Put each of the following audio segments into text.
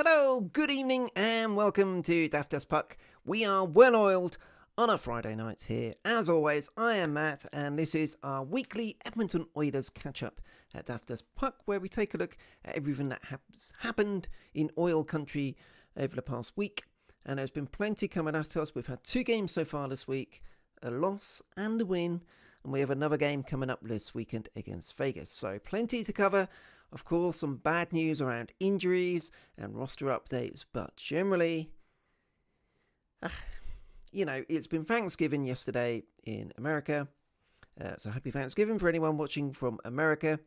Hello, good evening, and welcome to Daft as Puck. We are well oiled on a Friday night here. As always, I am Matt, and this is our weekly Edmonton Oilers catch up at Daft as Puck, where we take a look at everything that has happened in oil country over the past week. And there's been plenty coming at us. We've had 2 games so far this week, a loss and a win, and we have another game coming up this weekend against Vegas. So plenty to cover. Of course, some bad news around injuries and roster updates, but generally, it's been Thanksgiving yesterday in America. So happy Thanksgiving for anyone watching from America.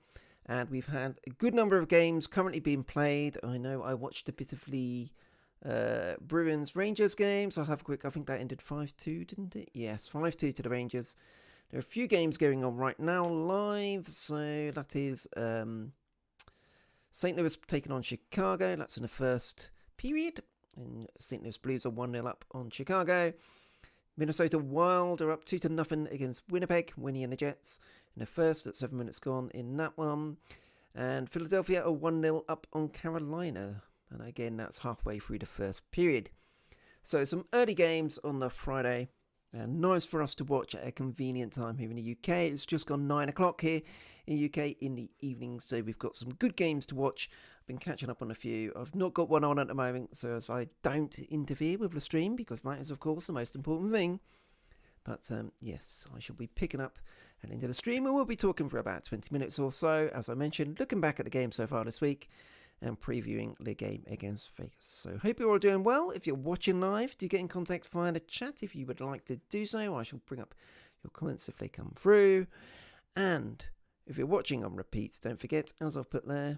And we've had a good number of games currently being played. I know I watched a bit of the Bruins-Rangers games. I'll have a quick, I think that ended 5-2, didn't it? Yes, 5-2 to the Rangers. There are a few games going on right now live. So that is St. Louis taking on Chicago. That's in the first period. And St. Louis Blues are 1-0 up on Chicago. Minnesota Wild are up 2-0 against Winnipeg, winning the Jets in the first at 7 minutes gone in that one. And Philadelphia are 1-0 up on Carolina. And again, that's halfway through the first period. So some early games on the Friday. And nice for us to watch at a convenient time here in the UK. It's just gone 9 o'clock here in the UK in the evening, so we've got some good games to watch. I've been catching up on a few. I've not got one on at the moment, so as I don't interfere with the stream, because that is, of course, the most important thing. But yes, I shall be picking up and into the stream, and we'll be talking for about 20 minutes or so. As I mentioned, looking back at the game so far this week and previewing the game against Vegas. So hope you're all doing well. If you're watching live, do get in contact via the chat if you would like to do so. I shall bring up your comments if they come through. And if you're watching on repeats, don't forget, as I've put there,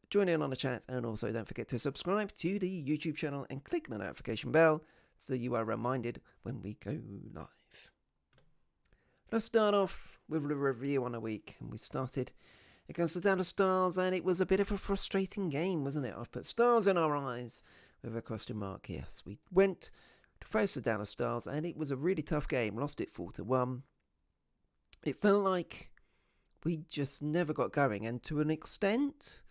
join in on the chat, and also don't forget to subscribe to the YouTube channel and click the notification bell so you are reminded when we go live. Let's start off with a review on the week, and we started against the Dallas Stars, and it was a bit of a frustrating game, wasn't it? I've put stars in our eyes with a question mark. Yes, we went to face the Dallas Stars, and it was a really tough game. Lost it 4-1. It felt like we just never got going, and to an extent,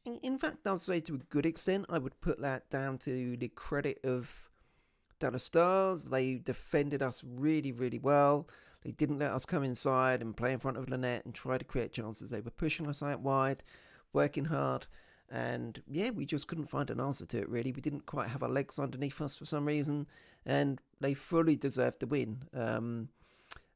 in fact, I would say to a good extent, I would put that down to the credit of Dallas Stars. They defended us really, really well. They didn't let us come inside and play in front of the net and try to create chances. They were pushing us out wide, working hard. And yeah, we just couldn't find an answer to it, really. We didn't quite have our legs underneath us for some reason. And they fully deserved the win.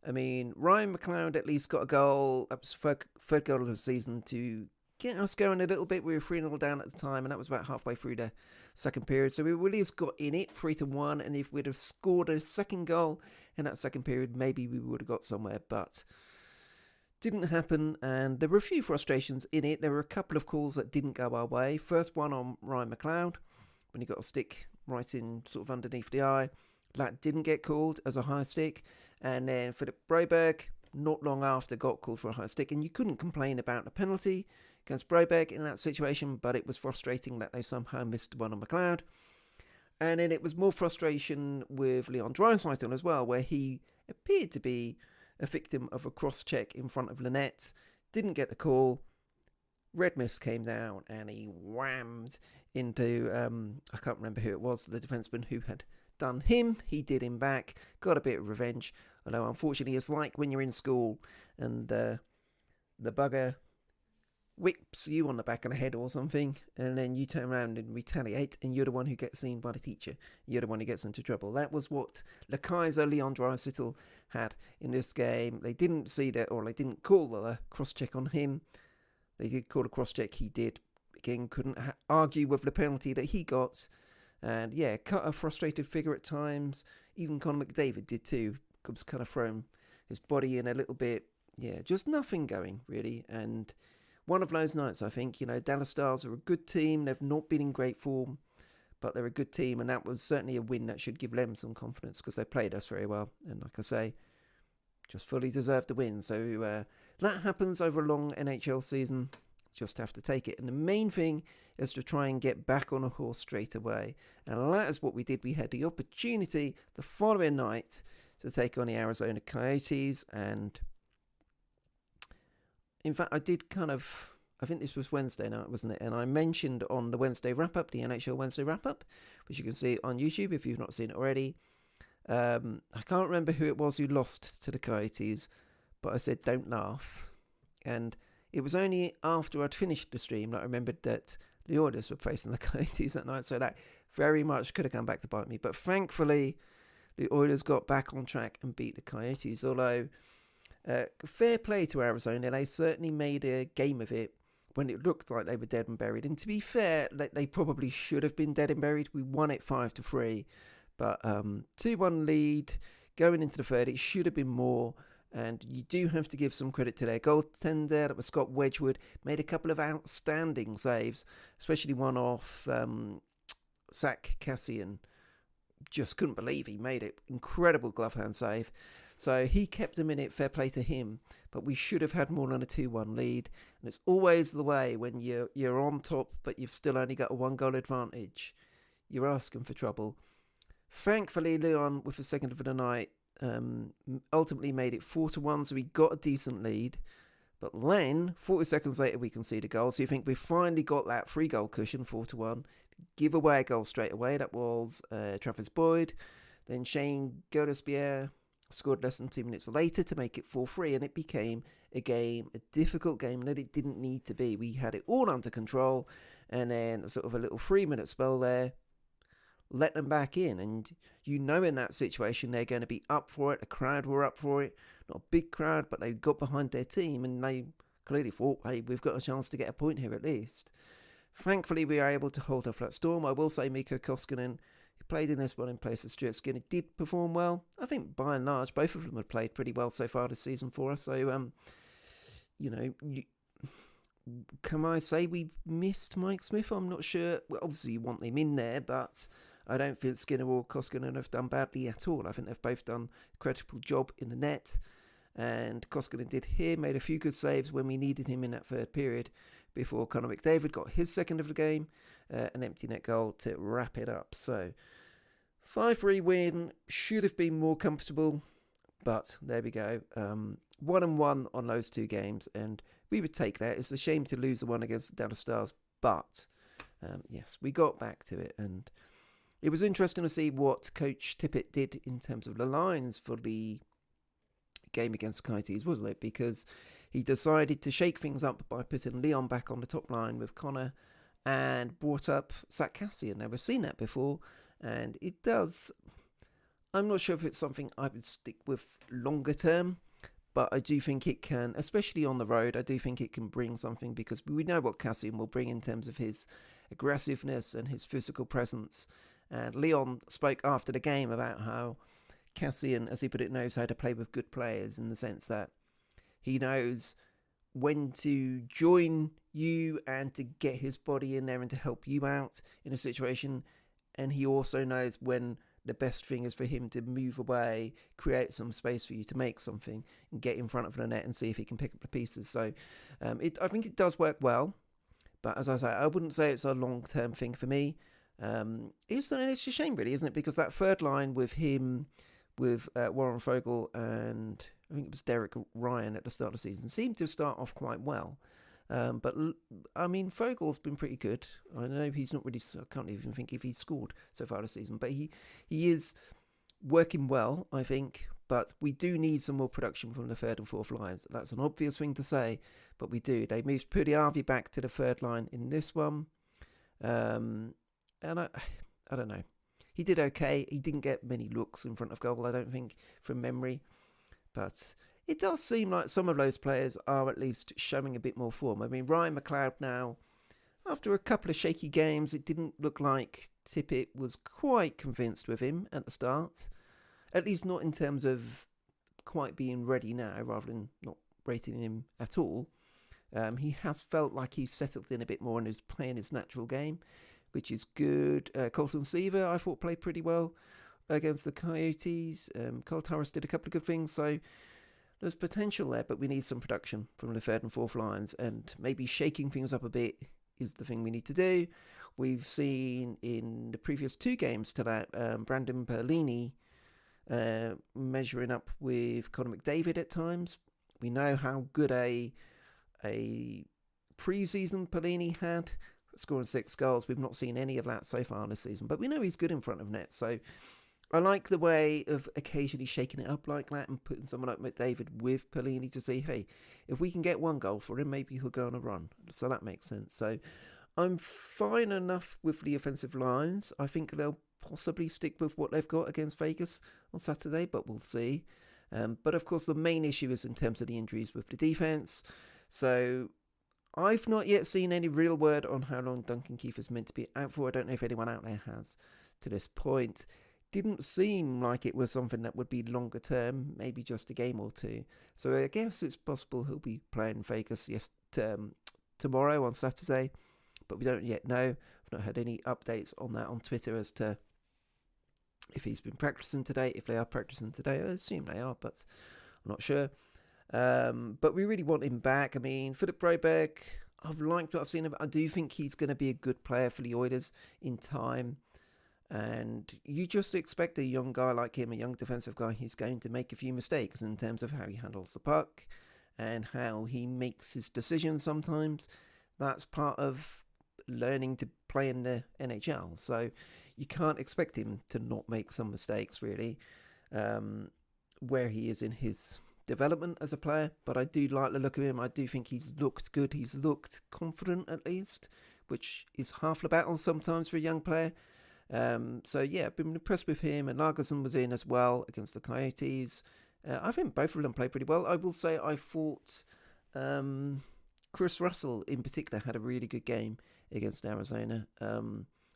Ryan McLeod at least got a goal. That was the third goal of the season to get us going a little bit. We were 3-0 down at the time, and that was about halfway through the second period. So we really just got in it, 3-1. And if we'd have scored a second goal in that second period, maybe we would have got somewhere, but didn't happen. And there were a few frustrations in it. There were a couple of calls that didn't go our way. First one on Ryan McLeod, when he got a stick right in sort of underneath the eye. That didn't get called as a high stick. And then Philip Broberg, not long after, got called for a high stick. And you couldn't complain about the penalty against Broberg in that situation, but it was frustrating that they somehow missed one on McLeod. And then it was more frustration with Leon Draisaitl as well, where he appeared to be a victim of a cross-check in front of the net. Didn't get the call. Red mist came down, and he whammed into, I can't remember who it was, the defenseman who had done him. He did him back, got a bit of revenge. Although, unfortunately, it's like when you're in school and the bugger whips you on the back of the head or something, and then you turn around and retaliate, and you're the one who gets seen by the teacher. You're the one who gets into trouble. That was what Leon Draisaitl had in this game. They didn't see that, or they didn't call the cross-check on him. They did call a cross-check. He did. Again, couldn't argue with the penalty that he got. And yeah, cut a frustrated figure at times. Even Conor McDavid did too. Was kind of thrown his body in a little bit. Yeah, just nothing going, really. And one of those nights, I think, Dallas Stars are a good team. They've not been in great form, but they're a good team. And that was certainly a win that should give them some confidence, because they played us very well. And like I say, just fully deserved the win. So that happens over a long NHL season. Just have to take it. And the main thing is to try and get back on a horse straight away. And that is what we did. We had the opportunity the following night to take on the Arizona Coyotes. And in fact, I did kind of I think this was Wednesday night, wasn't it? And I mentioned on the Wednesday wrap-up, the NHL Wednesday wrap-up, which you can see on YouTube if you've not seen it already. I can't remember who it was who lost to the Coyotes, but I said, don't laugh. And it was only after I'd finished the stream that I remembered that the Oilers were facing the Coyotes that night, so that very much could have come back to bite me. But thankfully, the Oilers got back on track and beat the Coyotes, although fair play to Arizona. They certainly made a game of it when it looked like they were dead and buried. And to be fair, they probably should have been dead and buried. We won it 5-3, but 2-1 lead going into the third. It should have been more. And you do have to give some credit to their goaltender. That was Scott Wedgwood. Made a couple of outstanding saves, especially one off Zach Kassian. Just couldn't believe he made it. Incredible glove hand save. So he kept them in it, fair play to him. But we should have had more than a 2-1 lead. And it's always the way when you're on top, but you've still only got a 1-goal advantage. You're asking for trouble. Thankfully, Leon, with the second of the night, ultimately made it 4-1, so we got a decent lead. But then, 40 seconds later, we conceded a goal. So you think we've finally got that 3-goal cushion, 4-1. Give away a goal straight away. That was Travis Boyd. Then Shane Gaudespiere scored less than 2 minutes later to make it 4-3, and it became a difficult game that it didn't need to be. We had it all under control, and then sort of a little 3-minute spell there, let them back in, and you know in that situation they're going to be up for it. The crowd were up for it. Not a big crowd, but they got behind their team, and they clearly thought, hey, we've got a chance to get a point here at least. Thankfully, we were able to hold off that storm. I will say Mikko Koskinen, who played in this one in place of Stuart Skinner, did perform well. I think by and large, both of them have played pretty well so far this season for us. So, can I say we've missed Mike Smith? I'm not sure. Well, obviously, you want them in there, but I don't feel Skinner or Koskinen have done badly at all. I think they've both done a credible job in the net. And Koskinen did here, made a few good saves when we needed him in that third period before Connor McDavid got his second of the game, an empty net goal to wrap it up. So 5-3 win, should have been more comfortable, but there we go. 1-1 on those two games, and we would take that. It's a shame to lose the one against the Dallas Stars, but yes, we got back to it, and it was interesting to see what Coach Tippett did in terms of the lines for the game against the Coyotes, wasn't it? Because he decided to shake things up by putting Leon back on the top line with Connor and brought up Zach Kassian. Never seen that before, and it does. I'm not sure if it's something I would stick with longer term, but I do think it can, especially on the road, I do think it can bring something, because we know what Kassian will bring in terms of his aggressiveness and his physical presence. And Leon spoke after the game about how Kassian, as he put it, knows how to play with good players, in the sense that he knows when to join you and to get his body in there and to help you out in a situation. And he also knows when the best thing is for him to move away, create some space for you to make something, and get in front of the net and see if he can pick up the pieces. So I think it does work well. But as I say, I wouldn't say it's a long-term thing for me. It's a shame, really, isn't it? Because that third line with him, with Warren Fogle and I think it was Derek Ryan at the start of the season, seemed to start off quite well. But, I mean, Fogle's been pretty good. I know he's not really, I can't even think if he's scored so far this season, but he is working well, I think. But we do need some more production from the third and fourth lines. That's an obvious thing to say, but we do. They moved Pudiavi back to the third line in this one. And I don't know. He did okay. He didn't get many looks in front of goal, I don't think, from memory. But it does seem like some of those players are at least showing a bit more form. I mean, Ryan McLeod now, after a couple of shaky games, it didn't look like Tippett was quite convinced with him at the start. At least not in terms of quite being ready now, rather than not rating him at all. He has felt like he's settled in a bit more and is playing his natural game, which is good. Colton Seaver, I thought, played pretty well against the Coyotes. Cole Turris did a couple of good things, so there's potential there, but we need some production from the third and fourth lines, and maybe shaking things up a bit is the thing we need to do. We've seen in the previous two games to that, Brandon Perlini measuring up with Connor McDavid at times. We know how good a pre-season Pelini had, scoring 6 goals. We've not seen any of that so far this season, but we know he's good in front of net. So I like the way of occasionally shaking it up like that and putting someone like McDavid with Pelini to say, hey, if we can get 1 goal for him, maybe he'll go on a run. So that makes sense. So I'm fine enough with the offensive lines. I think they'll possibly stick with what they've got against Vegas on Saturday, but we'll see. But of course, the main issue is in terms of the injuries with the defense. So I've not yet seen any real word on how long Duncan Keith is meant to be out for. I don't know if anyone out there has to this point. Didn't seem like it was something that would be longer term, maybe just a game or 2. So I guess it's possible he'll be playing Vegas tomorrow on Saturday, but we don't yet know. I've not had any updates on that on Twitter as to if he's been practicing today, if they are practicing today. I assume they are, but I'm not sure. But we really want him back. I mean, Philip Broberg, I've liked what I've seen of him. I do think he's going to be a good player for the Oilers in time. And you just expect a young guy like him, a young defensive guy, he's going to make a few mistakes in terms of how he handles the puck and how he makes his decisions sometimes. That's part of learning to play in the NHL. So you can't expect him to not make some mistakes, really, where he is in his development as a player. But I do like the look of him. I do think he's looked good. He's looked confident, at least, which is half the battle sometimes for a young player. So yeah, I've been impressed with him, and Largerson was in as well against the Coyotes. I think both of them played pretty well. I will say I thought Chris Russell in particular had a really good game against Arizona.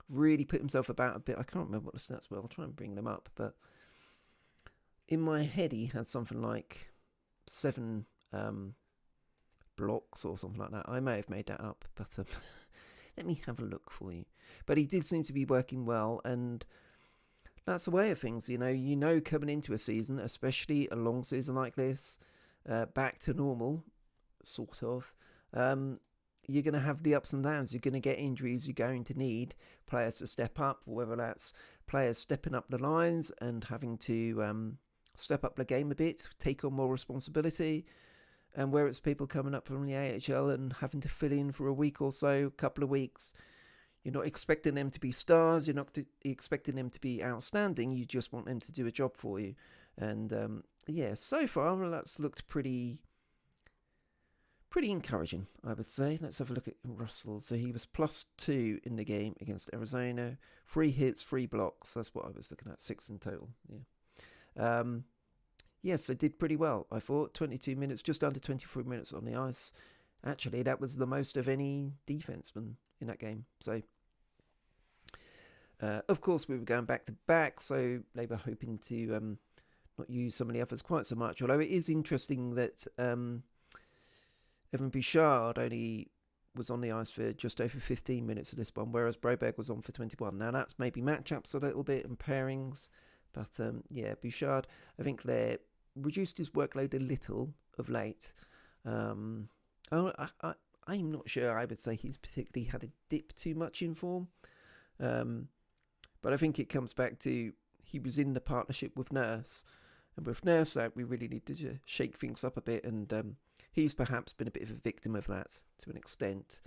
Really put himself about a bit. I can't remember what the stats were. I'll try and bring them up, but in my head he had something like 7 blocks or something like that. I may have made that up, but let me have a look for you. But he did seem to be working well, and that's the way of things. You know, coming into a season, especially a long season like this, back to normal, sort of, you're going to have the ups and downs. You're going to get injuries. You're going to need players to step up, whether that's players stepping up the lines and having to step up the game a bit, take on more responsibility, and where it's people coming up from the AHL and having to fill in for a week or so, a couple of weeks. You're not expecting them to be stars. You're not expecting them to be outstanding. You just want them to do a job for you. And yeah, so far that's looked pretty encouraging, I would say. Let's have a look at Russell. So he was +2 in the game against Arizona. 3 hits, 3 blocks. That's what I was looking at. 6 in total. Yeah. Yes, they did pretty well, I thought. 22 minutes, just under 23 minutes on the ice. Actually, that was the most of any defenseman in that game. So, of course, we were going back to back, so they were hoping to not use some of the others quite so much. Although it is interesting that Evan Bouchard only was on the ice for just over 15 minutes of this one, whereas Broberg was on for 21. Now, that's maybe matchups a little bit and pairings. But yeah, Bouchard, I think they reduced his workload a little of late. I'm not sure I would say he's particularly had a dip too much in form. But I think it comes back to he was in the partnership with Nurse. And with Nurse out, we really need to shake things up a bit. And he's perhaps been a bit of a victim of that to an extent,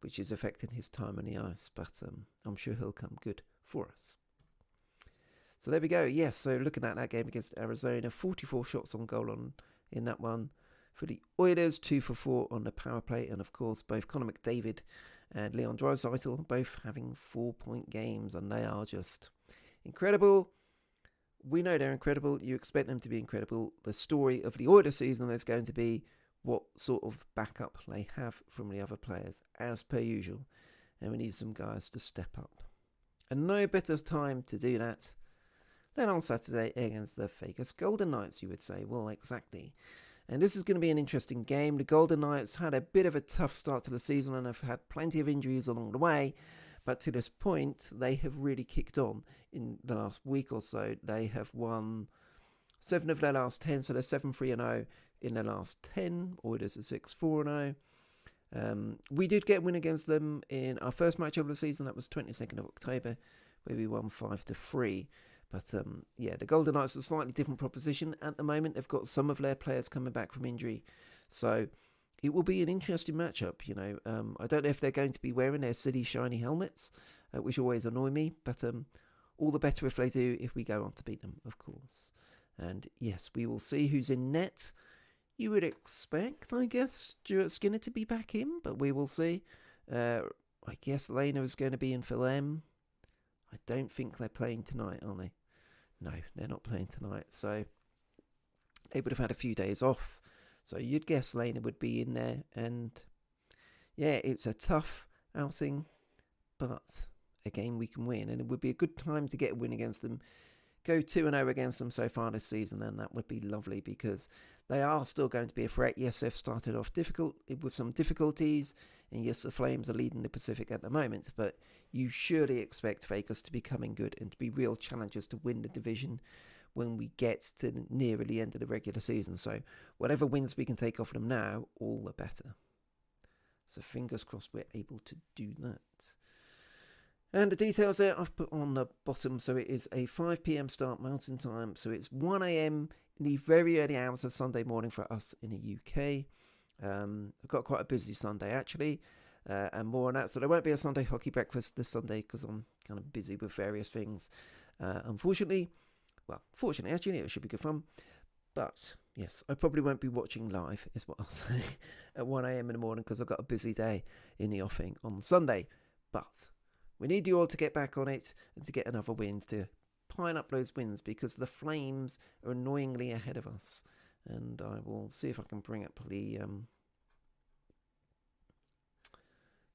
which is affecting his time on the ice. But I'm sure he'll come good for us. So there we go. Yes, so looking at that game against Arizona, 44 shots on goal in that one. For the Oilers, 2 for 4 on the power play. And of course, both Connor McDavid and Leon Draisaitl both having 4-point games. And they are just incredible. We know they're incredible. You expect them to be incredible. The story of the Oilers season is going to be what sort of backup they have from the other players, as per usual. And we need some guys to step up. And no better time to do that than on Saturday against the Vegas Golden Knights, you would say. Well, exactly. And this is going to be an interesting game. The Golden Knights had a bit of a tough start to the season and have had plenty of injuries along the way. But to this point, they have really kicked on in the last week or so. They have won 7 of their last 10, so they're 7-3-0 in their last 10. Oilers are 6-4-0. We did get a win against them in our first match of the season. That was 22nd of October, where we won 5-3. But yeah, the Golden Knights are a slightly different proposition at the moment. They've got some of their players coming back from injury. So it will be an interesting matchup. I don't know if they're going to be wearing their silly shiny helmets, which always annoy me, but all the better if they do, if we go on to beat them, of course. And yes, we will see who's in net. You would expect, I guess, Stuart Skinner to be back in, but we will see. I guess Lena is going to be in for them. I don't think they're playing tonight, are they? No, they're not playing tonight. So they would have had a few days off. So you'd guess Lena would be in there. And yeah, it's a tough outing, but a game we can win. And it would be a good time to get a win against them. Go 2-0 against them so far this season, and that would be lovely because they are still going to be a threat. Yes, they've started off difficult with some difficulties, and yes, the Flames are leading the Pacific at the moment, but you surely expect Vegas to be coming good and to be real challengers to win the division when we get to near the end of the regular season. So whatever wins we can take off them now, all the better. So fingers crossed we're able to do that. And the details there I've put on the bottom. So it is a 5 p.m. start Mountain Time. So it's 1 a.m. in the very early hours of Sunday morning for us in the UK. I've got quite a busy Sunday actually, and more on that. So there won't be a Sunday hockey breakfast this Sunday because I'm kind of busy with various things. Fortunately, actually it should be good fun. But yes, I probably won't be watching live, is what I'll say, at 1 a.m. in the morning because I've got a busy day in the offing on Sunday. But we need you all to get back on it and to get another win, to pile up those wins because the Flames are annoyingly ahead of us. And I will see if I can bring up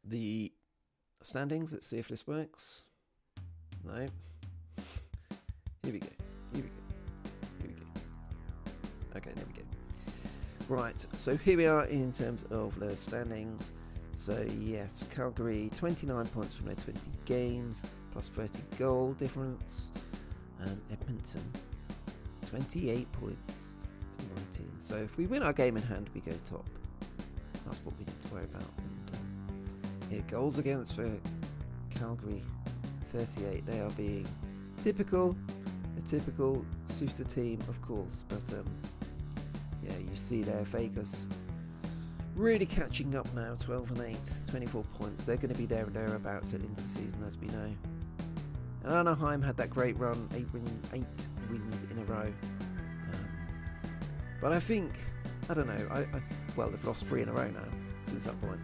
the standings. Let's see if this works. No. Here we go. Okay, there we go. Right, so here we are in terms of the standings. So yes, Calgary 29 points from their 20 games, plus 30 goal difference. And Edmonton 28 points from 19. So if we win our game in hand, we go top. That's what we need to worry about. And goals against for Calgary 38. They are being a typical suitor team, of course. But yeah, you see there Vegas really catching up now, 12-8, 24 points. They're going to be there and thereabouts at the end of the season, as we know. And Anaheim had that great run, 8 wins in a row. But I think, I don't know, well, they've lost 3 in a row now since that point.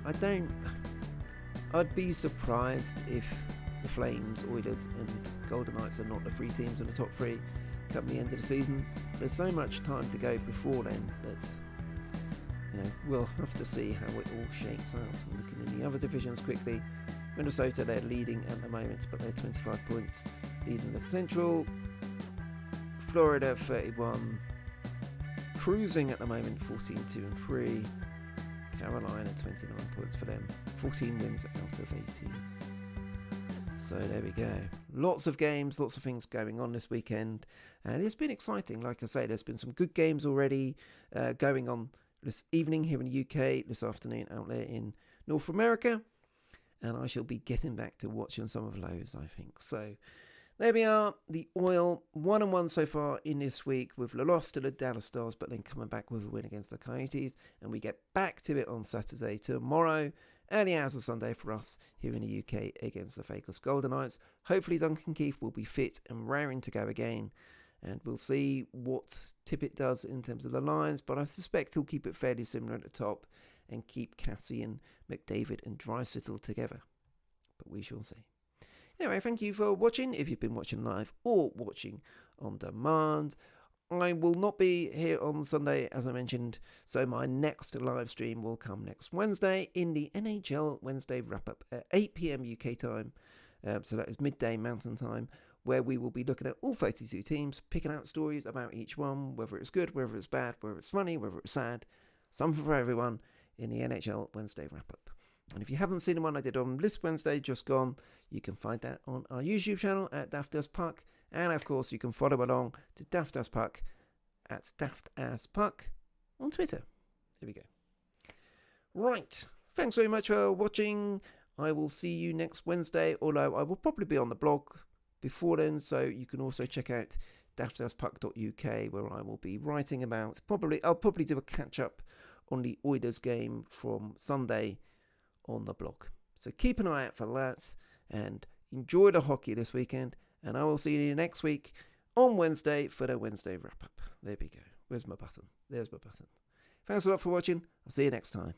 I'd be surprised if the Flames, Oilers and Golden Knights are not the 3 teams in the top 3 come the end of the season. There's so much time to go before then that, we'll have to see how it all shapes out. And looking in the other divisions quickly, Minnesota, they're leading at the moment, but they're 25 points leading the Central. Florida 31, cruising at the moment, 14-2-3. Carolina 29 points for them, 14 wins out of 18. So there we go. Lots of games, lots of things going on this weekend, and it's been exciting. Like I say, there's been some good games already going on this evening here in the UK, this afternoon out there in North America, and I shall be getting back to watching some of those, I think. So there we are, the Oil 1-1 so far in this week with the loss to the Dallas Stars, but then coming back with a win against the Coyotes, and we get back to it on Saturday tomorrow, early hours of Sunday for us here in the UK against the Vegas Golden Knights. Hopefully Duncan Keith will be fit and raring to go again, and we'll see what Tippett does in terms of the lines, but I suspect he'll keep it fairly similar at the top and keep Cassian, McDavid and Draisaitl together. But we shall see. Anyway, thank you for watching, if you've been watching live or watching on demand. I will not be here on Sunday, as I mentioned, so my next live stream will come next Wednesday in the NHL Wednesday wrap-up at 8 p.m. UK time. So that is midday Mountain Time, where we will be looking at all 32 teams, picking out stories about each one, whether it's good, whether it's bad, whether it's funny, whether it's sad, something for everyone in the NHL Wednesday wrap-up. And if you haven't seen the one I did on this Wednesday, just gone, you can find that on our YouTube channel at Daft As Puck. And of course, you can follow along to Daft As Puck at Daft As Puck on Twitter. There we go. Right. Thanks very much for watching. I will see you next Wednesday, although I will probably be on the blog before then. So you can also check out daftaspuck.uk, where I will be writing about, I'll probably do a catch up on the Oilers game from Sunday on the blog. So keep an eye out for that and enjoy the hockey this weekend. And I will see you next week on Wednesday for the Wednesday wrap-up. There we go. Where's my button? There's my button. Thanks a lot for watching. I'll see you next time.